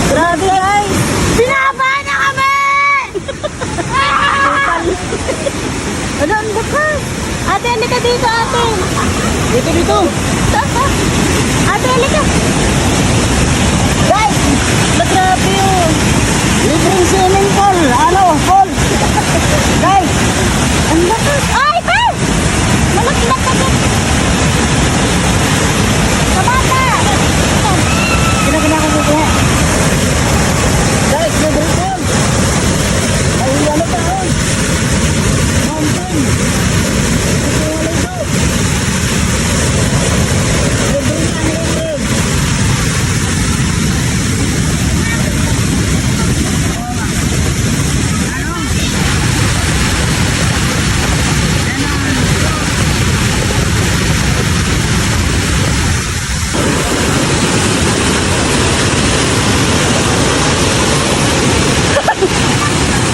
Grabe guys! Binaba na kami! Ano ang baka? Ate, halika dito, ate. Dito, dito! Ate, halika. Guys! Grabe yun. Libreng swimming pool! Ano? Pool! Guys! Ang lakas. Ay, pa! Malaklat ka dyan. Kamata! Ginagana ko kukuha. Guys, libreng pool! Ay, ano pa oh? Mountain! Ito, ito! Libreng yan, libreng!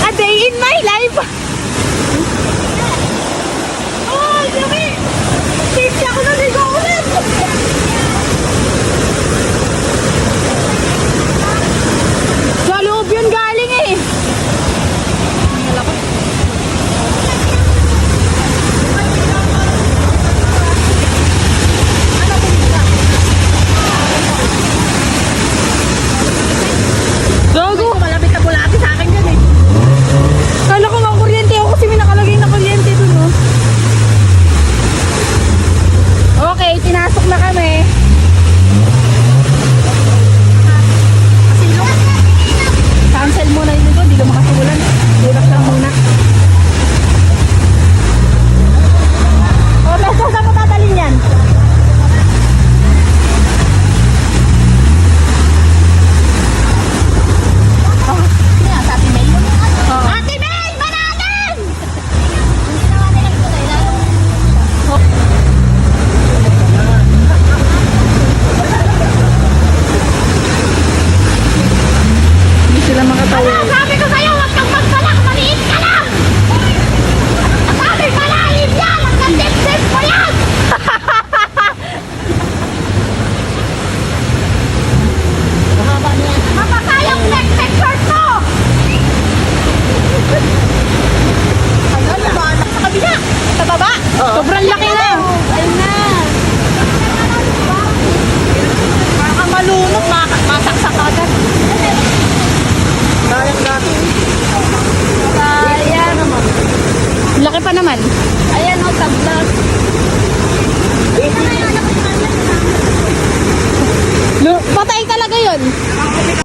A day in my life. Oh, Jimmy! Safety ako naligo ulit. Sa loob yun galing eh. So